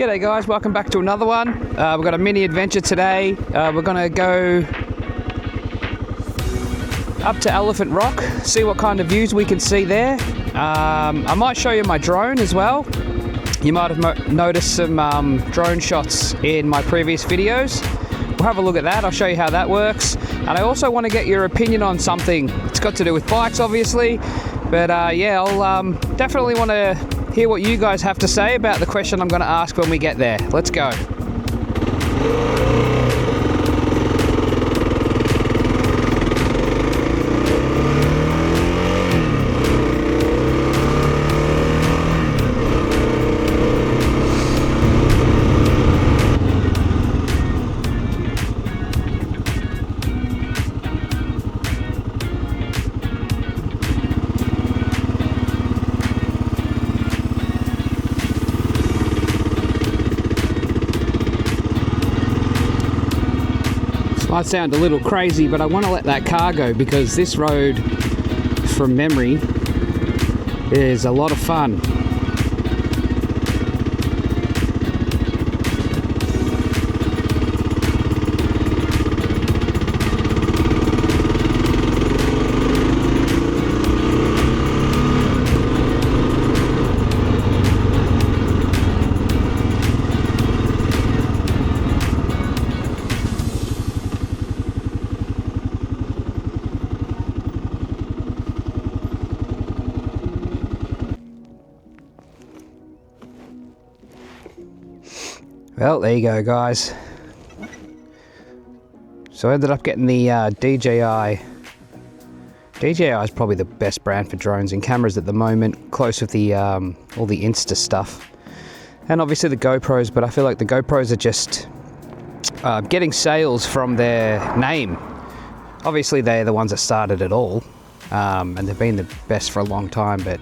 G'day guys, welcome back to another one. We've got a mini adventure today. We're gonna go up to Elephant Rock, see what kind of views we can see there. I might show you my drone as well. You might have noticed some drone shots in my previous videos. We'll have a look at that, I'll show you how that works. And I also want to get your opinion on something. It's got to do with bikes obviously, but yeah, I'll definitely want to hear what you guys have to say about the question I'm going to ask when we get there. Let's go. Might sound a little crazy, but I want to let that car go because this road, from memory, is a lot of fun. Well, there you go guys. So I ended up getting the DJI. DJI is probably the best brand for drones and cameras at the moment, close with the all the Insta stuff. And obviously the GoPros, but I feel like the GoPros are just getting sales from their name. Obviously they're the ones that started it all, and they've been the best for a long time, but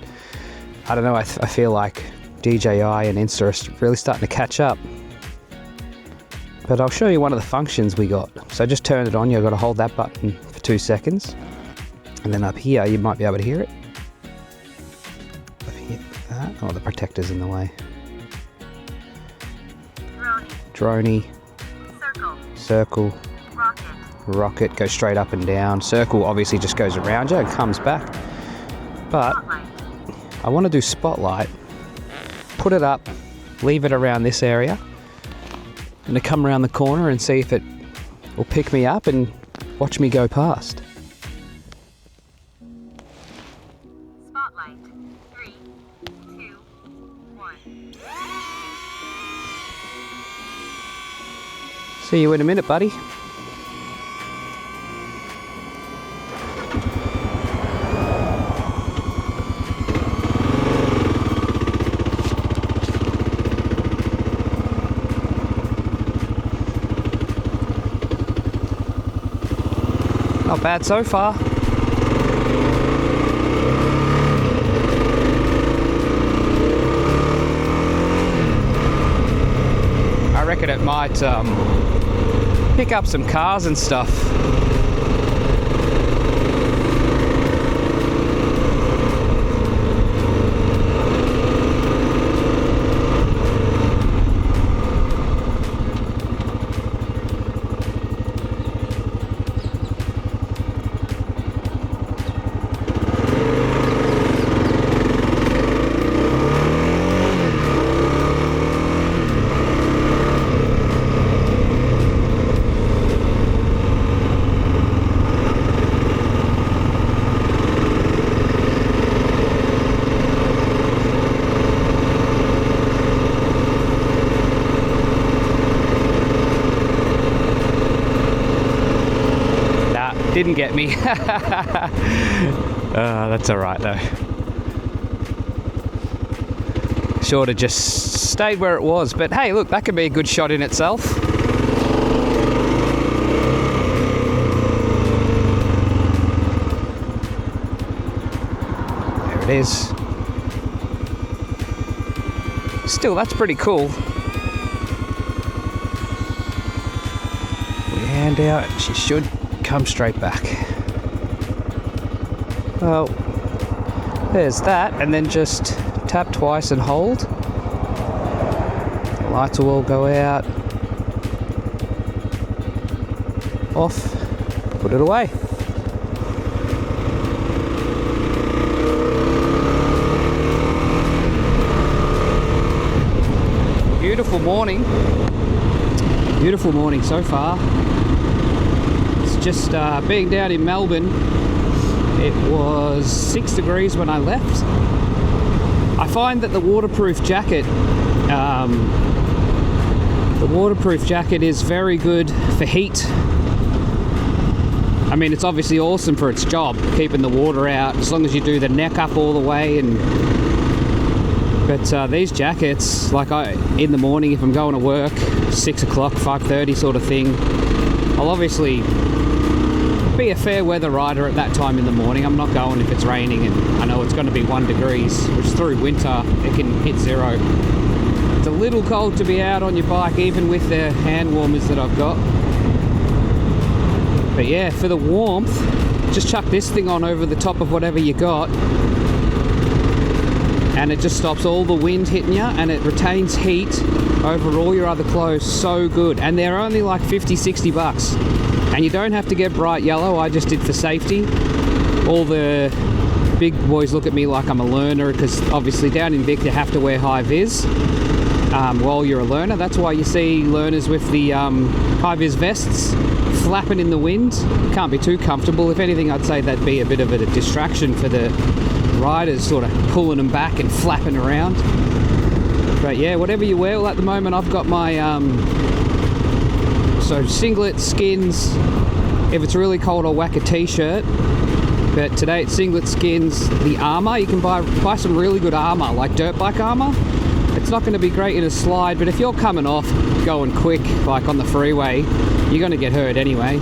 I don't know, I feel like DJI and Insta are really starting to catch up. But I'll show you one of the functions we got. So just turn it on, you've got to hold that button for 2 seconds. And then up here, you might be able to hear it. Hit that. Oh, the protector's in the way. Droney. Circle. Rocket. Goes straight up and down. Circle obviously just goes around you and comes back. But I want to do spotlight. Put it up, leave it around this area. I'm going to come around the corner and see if it will pick me up and watch me go past. Spotlight. 3, 2, 1. See you in a minute, buddy. Not bad so far. I reckon it might pick up some cars and stuff. Didn't get me. That's alright though. Should have just stayed where it was, but hey, look, that could be a good shot in itself. There it is. Still, that's pretty cool. We hand out, she should come straight back. Well, there's that, and then just tap twice and hold. The lights will all go out. Off. Put it away. Beautiful morning. Beautiful morning so far. It's just being down in Melbourne. It was 6 degrees when I left. I find that the waterproof jacket is very good for heat. I mean, it's obviously awesome for its job, keeping the water out, as long as you do the neck up all the way. But these jackets, like in the morning, if I'm going to work, 6 o'clock, 5:30 sort of thing, I'll obviously be a fair weather rider at that time in the morning. I'm not going if it's raining and I know it's going to be 1 degrees, which through winter it can hit 0. It's a little cold to be out on your bike, even with the hand warmers that I've got. But yeah, for the warmth, just chuck this thing on over the top of whatever you got, and it just stops all the wind hitting you, and it retains heat over all your other clothes. So good. And they're only like 50-60 bucks. And you don't have to get bright yellow. I just did for safety. All the big boys look at me like I'm a learner, because obviously down in Vic you have to wear high vis while you're a learner. That's why you see learners with the high vis vests flapping in the wind. Can't be too comfortable. If anything, I'd say that'd be a bit of a distraction for the riders, sort of pulling them back and flapping around. But yeah, whatever you wear. Well, at the moment I've got my so singlet, skins. If it's really cold, I'll whack a t-shirt. But today it's singlet, skins, the armor. You can buy some really good armor, like dirt bike armor. It's not going to be great in a slide, but if you're coming off going quick, like on the freeway, you're going to get hurt anyway.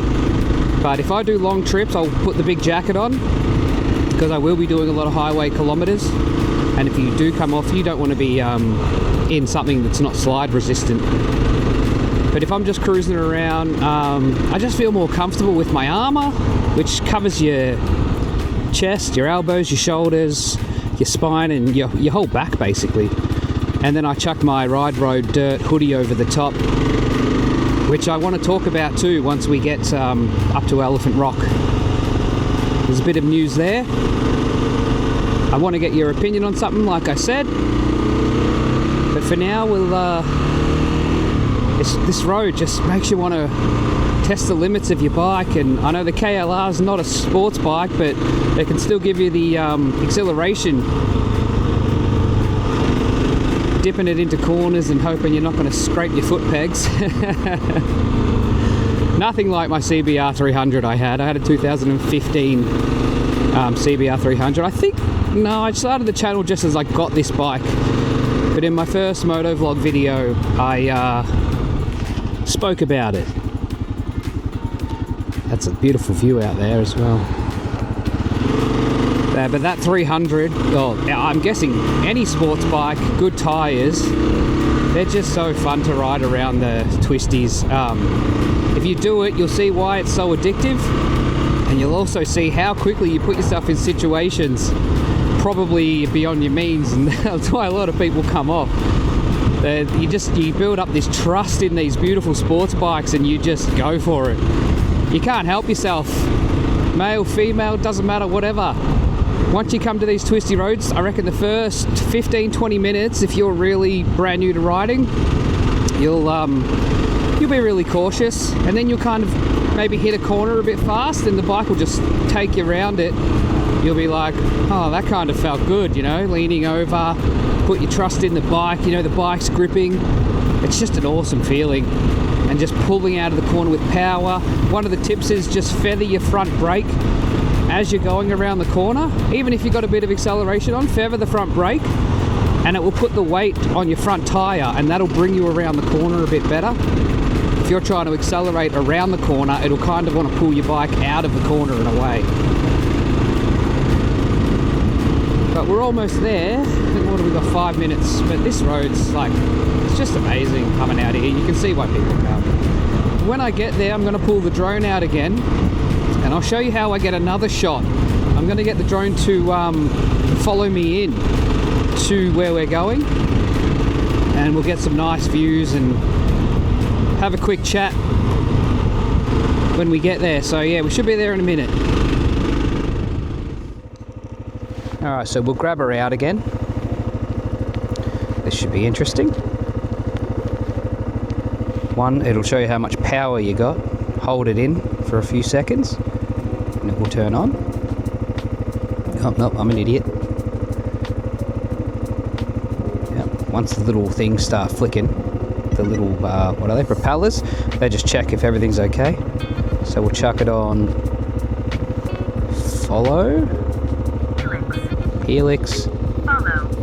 But if I do long trips, I'll put the big jacket on, because I will be doing a lot of highway kilometers. And if you do come off, you don't want to be in something that's not slide resistant. But if I'm just cruising around, I just feel more comfortable with my armor, which covers your chest, your elbows, your shoulders, your spine, and your whole back basically. And then I chuck my Ride Road Dirt hoodie over the top, which I want to talk about too once we get up to Elephant Rock. There's a bit of news there. I want to get your opinion on something, like I said. But for now, we'll this road just makes you want to test the limits of your bike. And I know the KLR is not a sports bike, but they can still give you the acceleration, dipping it into corners and hoping you're not going to scrape your foot pegs. Nothing like my CBR300 I had a 2015 CBR300. I think, no, I started the channel just as I got this bike. But in my first motovlog video, I spoke about it. That's a beautiful view out there as well. But that 300, well, I'm guessing any sports bike, good tyres, they're just so fun to ride around the twisties. If you do it, you'll see why it's so addictive, and you'll also see how quickly you put yourself in situations probably beyond your means, and that's why a lot of people come off. You build up this trust in these beautiful sports bikes, and you just go for it. You can't help yourself. Male, female, doesn't matter, whatever. Once you come to these twisty roads, I reckon the first 15-20 minutes, if you're really brand new to riding, you'll be really cautious, and then you'll kind of maybe hit a corner a bit fast, and the bike will just take you around it. You'll be like, oh, that kind of felt good, you know, leaning over, put your trust in the bike, you know, the bike's gripping. It's just an awesome feeling. And and just pulling out of the corner with power. One of the tips is just feather your front brake as you're going around the corner. Even if you've got a bit of acceleration on, feather the front brake and it will put the weight on your front tyre, and that'll bring you around the corner a bit better. If you're trying to accelerate around the corner, it'll kind of want to pull your bike out of the corner in a way. But we're almost there. What have we got? 5 minutes. But this road's like, it's just amazing coming out here. You can see why people come. When I get there, I'm going to pull the drone out again, and I'll show you how I get another shot. I'm going to get the drone to follow me in to where we're going, and we'll get some nice views and have a quick chat when we get there. So yeah, we should be there in a minute. Alright, so we'll grab her out again. This should be interesting. One, it'll show you how much power you got. Hold it in for a few seconds and it will turn on. Oh, no, I'm an idiot. Yep. Once the little things start flicking, the little, what are they, propellers, they just check if everything's okay. So we'll chuck it on follow, helix,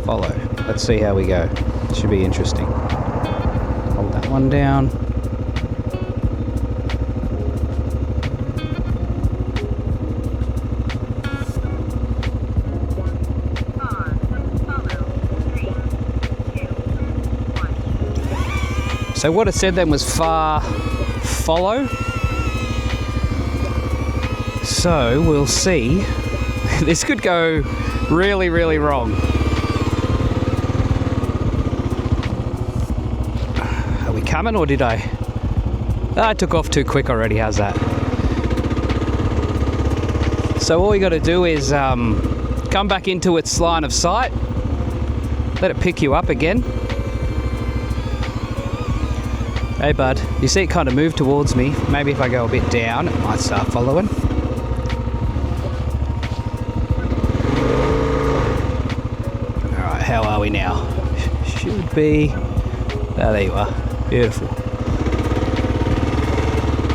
follow. Let's see how we go. It should be interesting. Hold that one down. So what it said then was far follow. So we'll see. This could go really, really wrong. Are we coming, or did I? I took off too quick already. How's that? So all we got to do is come back into its line of sight. Let it pick you up again. Hey bud, you see it kind of move towards me. Maybe if I go a bit down, it might start following. Alright, how are we now? Should be... Oh, there you are. Beautiful.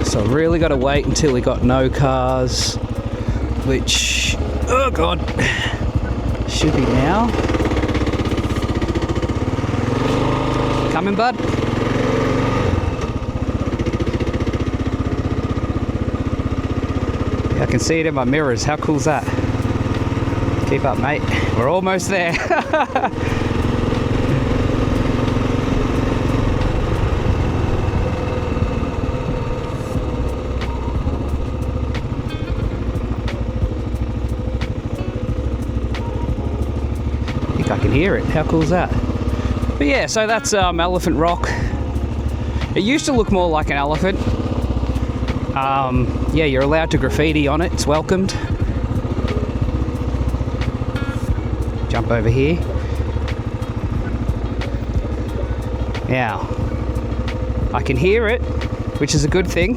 So I've really got to wait until we got no cars, which... Oh god! Should be now. Coming, bud? I can see it in my mirrors. How cool's that? Keep up, mate. We're almost there. I think I can hear it. How cool's that? But yeah, so that's Elephant Rock. It used to look more like an elephant. Yeah, you're allowed to graffiti on it. It's welcomed. Jump over here. Now, I can hear it, which is a good thing.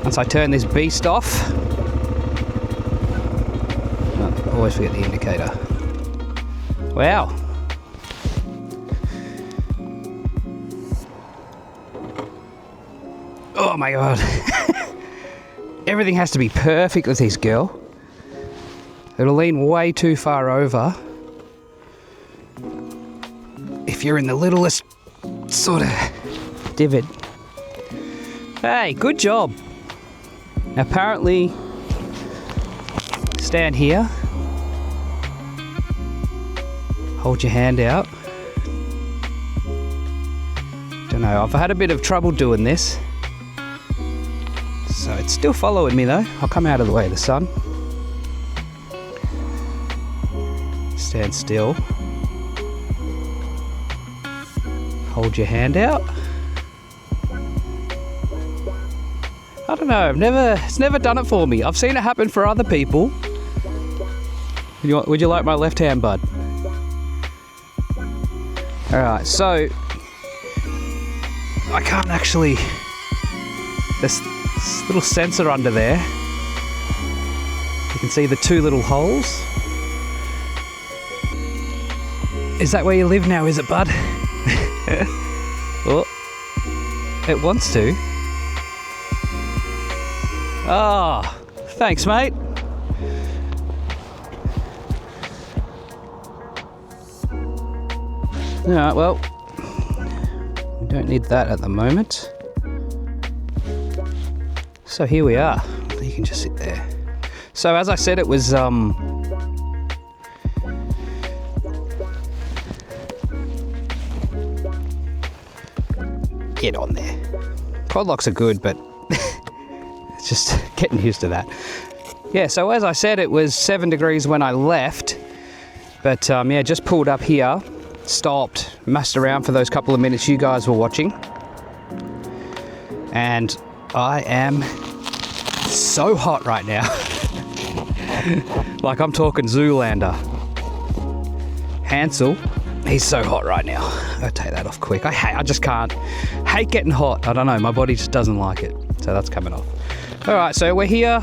Once I turn this beast off. Oh, always forget the indicator. Wow. Oh my god. Everything has to be perfect with this girl. It'll lean way too far over if you're in the littlest sort of divot. Hey, good job. Apparently, stand here. Hold your hand out. Don't know, I've had a bit of trouble doing this. So it's still following me though. I'll come out of the way of the sun. Stand still. Hold your hand out. I don't know, it's never done it for me. I've seen it happen for other people. Would you like my left hand, bud? Alright, so I can't actually... This little sensor under there. You can see the two little holes. Is that where you live now, is it, bud? Oh. It wants to. Oh, thanks, mate. All right, well, we don't need that at the moment. So here we are. You can just sit there. So as I said, it was get on there. Quad locks are good, but it's just getting used to that. Yeah, so as I said, it was 7 degrees when I left, but yeah, just pulled up here, stopped, messed around for those couple of minutes you guys were watching, and I am so hot right now. Like I'm talking Zoolander. Hansel, he's so hot right now. I'll take that off quick. I just can't. Hate getting hot. I don't know, my body just doesn't like it. So that's coming off. All right, so we're here.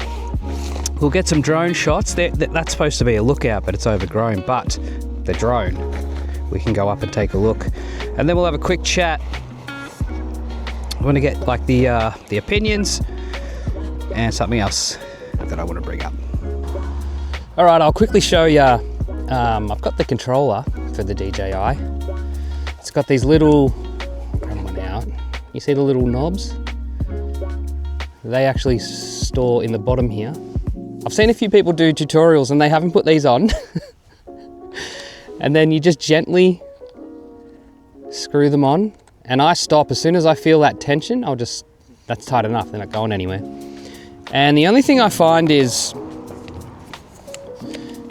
We'll get some drone shots. That's supposed to be a lookout, but it's overgrown. But the drone, we can go up and take a look. And then we'll have a quick chat. I want to get like the opinions and something else that I want to bring up. All right, I'll quickly show you. I've got the controller for the DJI. It's got these little, I'll bring one out. You see the little knobs? They actually store in the bottom here. I've seen a few people do tutorials and they haven't put these on. And then you just gently screw them on. And I stop as soon as I feel that tension. That's tight enough, they're not going anywhere. And the only thing I find is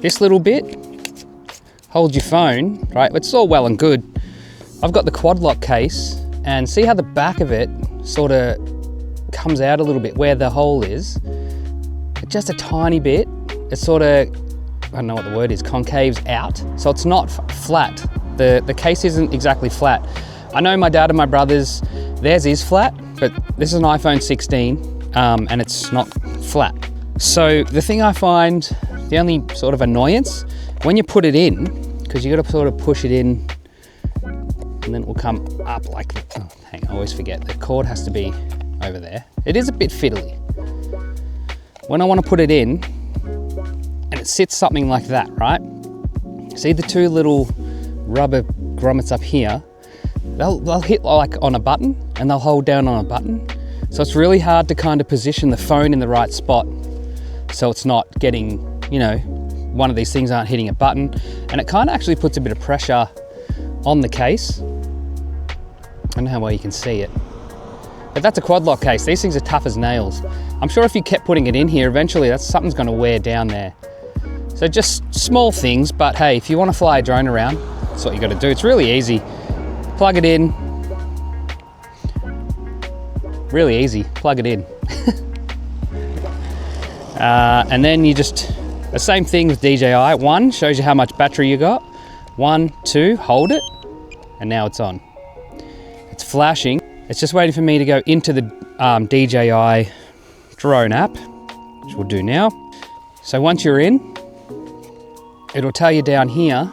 this little bit holds your phone, right? It's all well and good. I've got the quad lock case, and see how the back of it sort of comes out a little bit where the hole is. Just a tiny bit. It sort of, I don't know what the word is, concaves out. So it's not flat. The case isn't exactly flat. I know my dad and my brothers, theirs is flat, but this is an iPhone 16 and it's not flat. So the thing I find, the only sort of annoyance, when you put it in, because you got to sort of push it in and then it will come up like, oh, hang on, I always forget, the cord has to be over there. It is a bit fiddly. When I want to put it in, and it sits something like that, right? See the two little rubber grommets up here? They'll hit like on a button and they'll hold down on a button. So it's really hard to kind of position the phone in the right spot so it's not getting, you know, one of these things aren't hitting a button, and it kind of actually puts a bit of pressure on the case. I don't know how well you can see it, but that's a quad lock case. These things are tough as nails. I'm sure if you kept putting it in here, eventually something's going to wear down there. So just small things, but hey, if you want to fly a drone around, that's what you got to do. It's really easy. Plug it in. Really easy, plug it in. And then you just, the same thing with DJI. 1 shows you how much battery you got. 1, 2, hold it, and now it's on. It's flashing. It's just waiting for me to go into the DJI drone app, which we'll do now. So once you're in, it'll tell you down here,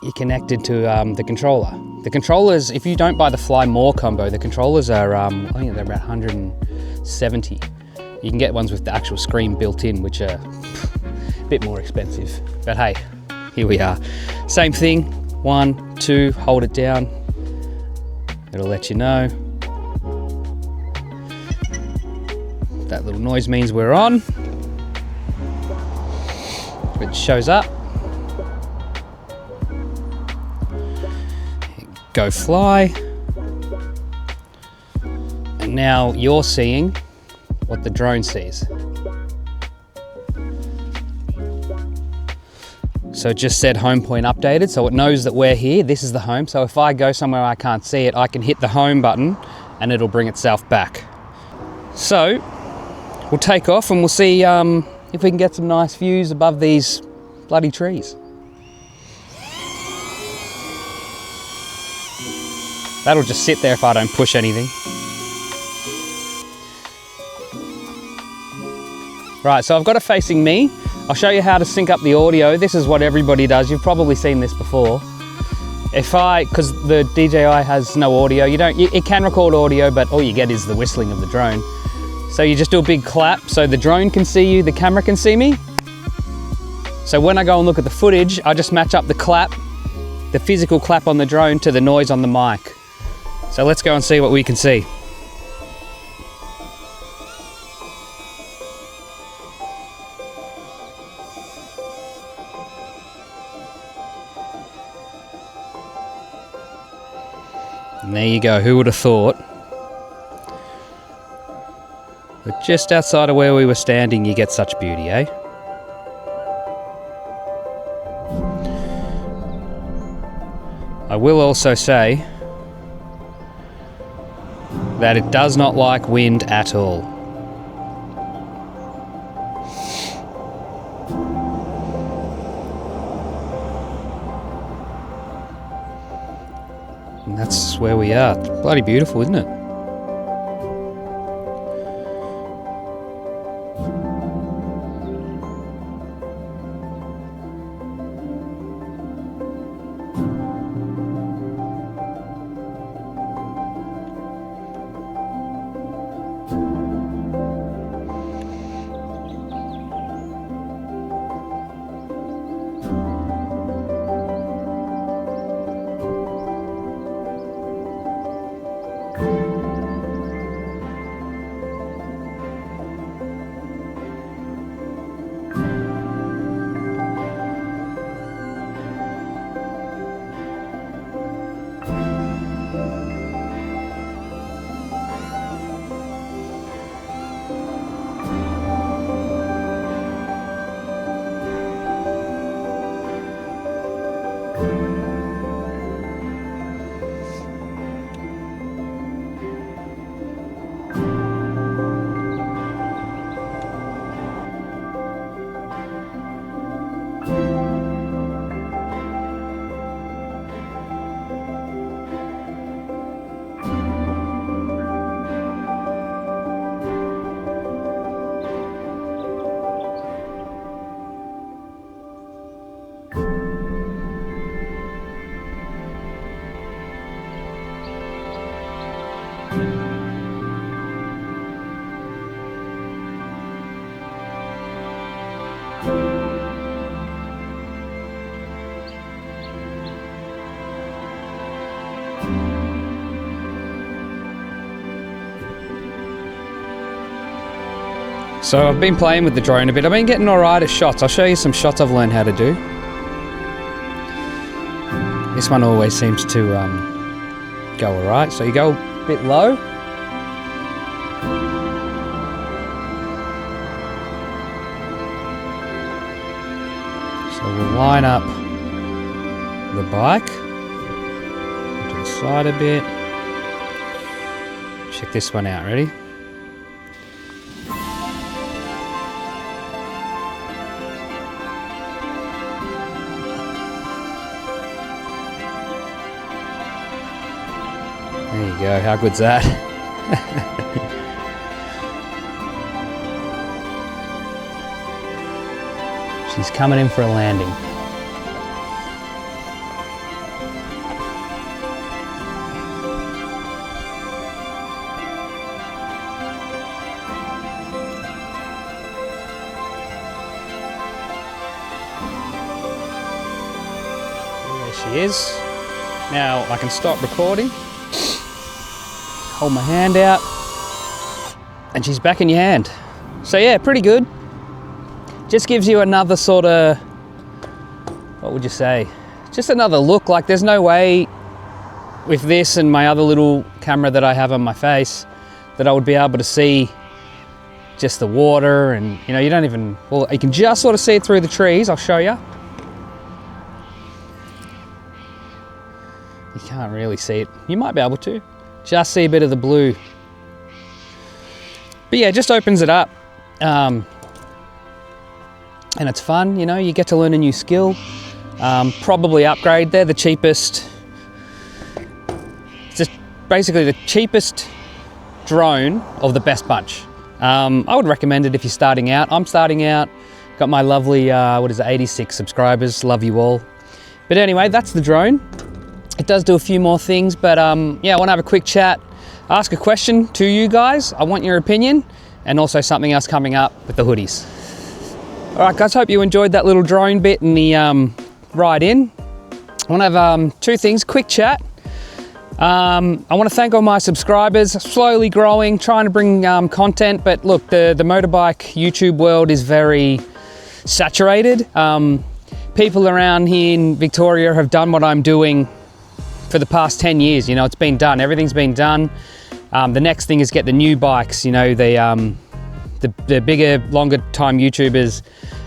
you're connected to the controller. The controllers, if you don't buy the Fly More combo, the controllers are, I think they're about 170. You can get ones with the actual screen built in, which are a bit more expensive. But hey, here we are. Same thing, 1, 2, hold it down. It'll let you know. That little noise means we're on. It shows up. Go fly. And now you're seeing what the drone sees. So it just said home point updated, so it knows that we're here. This is the home. So if I go somewhere I can't see it, I can hit the home button and it'll bring itself back. So we'll take off and we'll see if we can get some nice views above these bloody trees. That'll just sit there if I don't push anything. Right, so I've got it facing me. I'll show you how to sync up the audio. This is what everybody does. You've probably seen this before. because the DJI has no audio, it can record audio, but all you get is the whistling of the drone. So you just do a big clap so the drone can see you, the camera can see me. So when I go and look at the footage, I just match up the clap, the physical clap on the drone to the noise on the mic. So let's go and see what we can see. And there you go, who would have thought? But just outside of where we were standing, you get such beauty, eh? I will also say that it does not like wind at all. And that's where we are. It's bloody beautiful, isn't it? So I've been playing with the drone a bit. I've been getting alright at shots. I'll show you some shots I've learned how to do. This one always seems to go alright. So you go a bit low. So we'll line up the bike to the side a bit. Check this one out, ready? There you go, how good's that? She's coming in for a landing. There she is. Now I can stop recording. Hold my hand out and she's back in your hand. So yeah, pretty good. Just gives you another sort of, what would you say? Just another look. Like there's no way with this and my other little camera that I have on my face that I would be able to see just the water, and you know, you don't even, well, you can just sort of see it through the trees. I'll show you. You can't really see it. You might be able to. Just see a bit of the blue. But yeah, it just opens it up. And it's fun, you know, you get to learn a new skill. Probably upgrade. They're the cheapest. It's just basically the cheapest drone of the best bunch. I would recommend it if you're starting out. I'm starting out. Got my lovely, 86 subscribers. Love you all. But anyway, that's the drone. It does do a few more things, but yeah, I want to have a quick chat, ask a question to you guys. I want your opinion, and also something else coming up with the hoodies. All right, guys, hope you enjoyed that little drone bit and the ride in. I want to have two things, quick chat. I want to thank all my subscribers, slowly growing, trying to bring content, but look, the motorbike YouTube world is very saturated. People around here in Victoria have done what I'm doing for the past 10 years. You know, it's been done, everything's been done. The next thing is get the new bikes, you know, the bigger, longer time YouTubers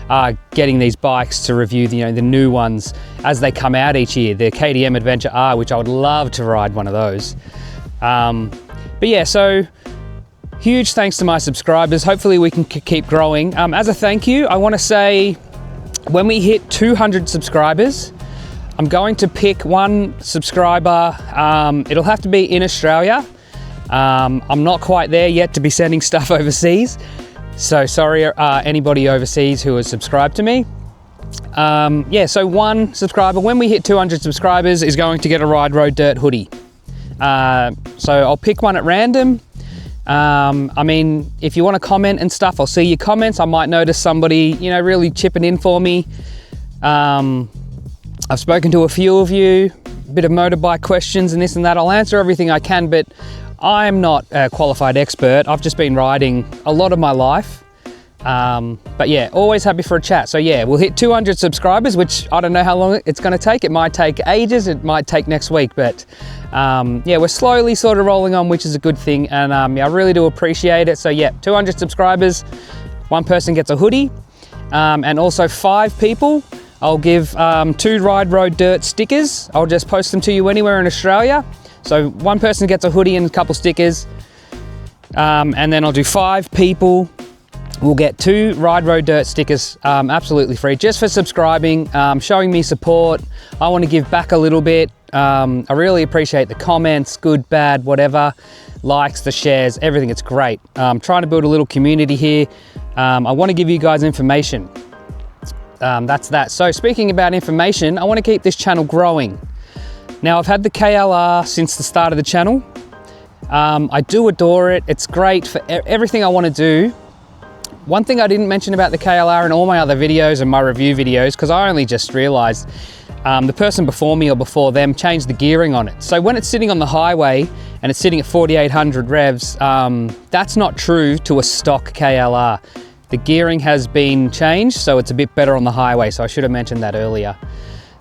are getting these bikes to review the new ones as they come out each year. The KTM Adventure R, which I would love to ride one of those. But yeah, so huge thanks to my subscribers. Hopefully we can keep growing. As a thank you, I want to say when we hit 200 subscribers, I'm going to pick one subscriber. It'll have to be in Australia. I'm not quite there yet to be sending stuff overseas. So sorry, anybody overseas who has subscribed to me. Yeah, so one subscriber, when we hit 200 subscribers, is going to get a Ride Road Dirt hoodie. So I'll pick one at random. I mean, if you want to comment and stuff, I'll see your comments. I might notice somebody, you know, really chipping in for me. I've spoken to a few of you, a bit of motorbike questions and this and that. I'll answer everything I can, but I'm not a qualified expert. I've just been riding a lot of my life. But yeah, always happy for a chat. So yeah, we'll hit 200 subscribers, which I don't know how long it's going to take. It might take ages, it might take next week, but yeah, we're slowly sort of rolling on, which is a good thing. And yeah, I really do appreciate it. So yeah, 200 subscribers, one person gets a hoodie, and also 5 people, I'll give 2 Ride Road Dirt stickers. I'll just post them to you anywhere in Australia. So one person gets a hoodie and a couple stickers, and then I'll do 5 people. We'll get 2 Ride Road Dirt stickers, absolutely free, just for subscribing, showing me support. I want to give back a little bit. I really appreciate the comments, good, bad, whatever, likes, the shares, everything. It's great. I'm trying to build a little community here. I want to give you guys information. That's that. So speaking about information, I want to keep this channel growing. Now, I've had the KLR since the start of the channel. I do adore it. It's great for everything I want to do. One thing I didn't mention about the KLR in all my other videos and my review videos, because I only just realized the person before me or before them changed the gearing on it. So when it's sitting on the highway and it's sitting at 4,800 revs, that's not true to a stock KLR. The gearing has been changed, so it's a bit better on the highway. So I should have mentioned that earlier.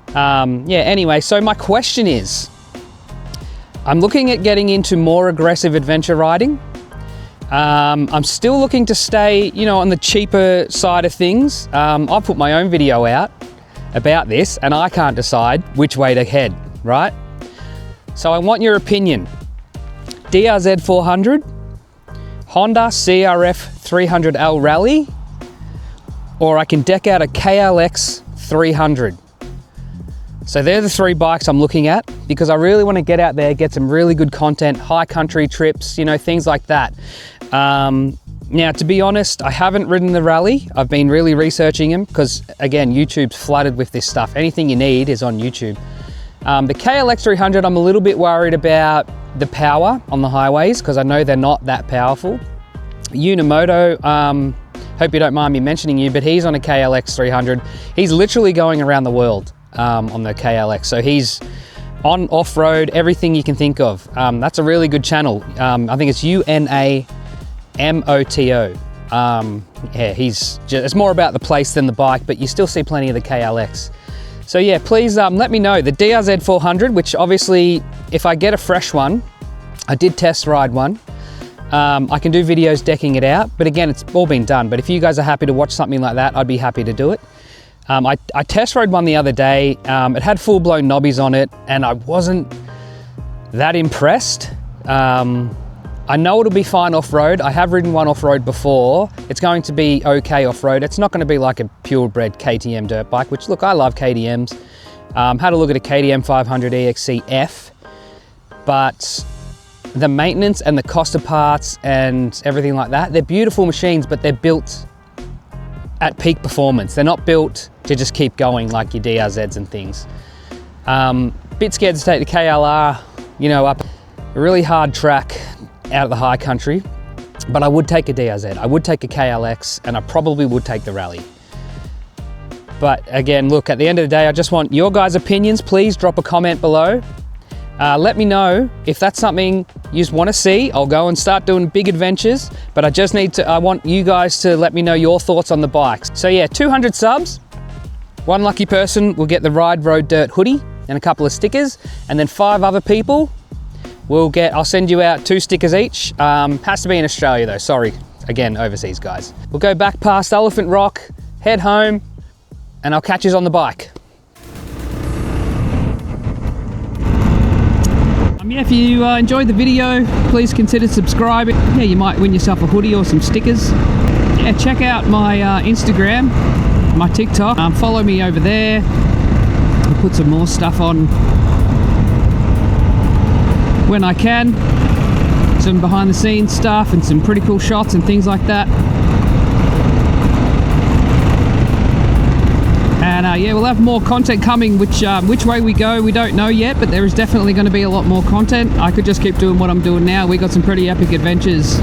Yeah, anyway, so my question is, I'm looking at getting into more aggressive adventure riding. I'm still looking to stay, you know, on the cheaper side of things. I've put my own video out about this and I can't decide which way to head, right? So I want your opinion. DR-Z400, Honda CRF300L Rally, or I can deck out a KLX300. So they're the 3 bikes I'm looking at because I really want to get out there, get some really good content, high country trips, you know, things like that. Now, to be honest, I haven't ridden the Rally. I've been really researching them because, again, YouTube's flooded with this stuff. Anything you need is on YouTube. The KLX300, I'm a little bit worried about the power on the highways because I know they're not that powerful. Unimoto, hope you don't mind me mentioning you, but he's on a KLX300. He's literally going around the world on the KLX. So he's on off-road, everything you can think of. That's a really good channel. I think it's UNAMOTO. Yeah, it's more about the place than the bike, but you still see plenty of the KLX. So yeah, please let me know. The DR-Z400, which obviously, if I get a fresh one, I did test ride one. I can do videos decking it out, but again, it's all been done. But if you guys are happy to watch something like that, I'd be happy to do it. I test rode one the other day. It had full-blown knobbies on it, and I wasn't that impressed. I know it'll be fine off-road. I have ridden one off-road before. It's going to be okay off-road. It's not going to be like a purebred KTM dirt bike, which, look, I love KTMs. Had a look at a KTM 500 EXC F, but the maintenance and the cost of parts and everything like that, they're beautiful machines, but they're built at peak performance. They're not built to just keep going like your DRZs and things. bit scared to take the KLR, you know, up a really hard track out of the high country, but I would take a DR-Z, I would take a KLX, and I probably would take the Rally. But again, look, at the end of the day, I just want your guys' opinions. Please drop a comment below. Let me know if that's something you just want to see. I'll go and start doing big adventures, but I want you guys to let me know your thoughts on the bikes. So yeah, 200 subs, one lucky person will get the Ride Road Dirt hoodie and a couple of stickers, and then 5 other people I'll send you out 2 stickers each. Has to be in Australia though, sorry. Again, overseas guys. We'll go back past Elephant Rock, head home, and I'll catch you on the bike. Yeah, if you enjoyed the video, please consider subscribing. Yeah, you might win yourself a hoodie or some stickers. Yeah, check out my Instagram, my TikTok. Follow me over there. I'll put some more stuff on when I can. Some behind the scenes stuff and some pretty cool shots and things like that. And yeah, we'll have more content coming. Which way we go, we don't know yet, but there is definitely going to be a lot more content. I could just keep doing what I'm doing now. We got some pretty epic adventures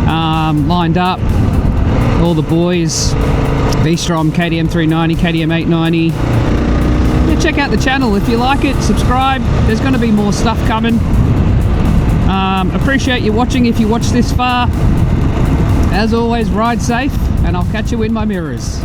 lined up. All the boys, V-Strom, KTM 390, KTM 890. Yeah, check out the channel if you like it. Subscribe. There's going to be more stuff coming. Appreciate you watching if you watched this far. As always, ride safe, and I'll catch you in my mirrors.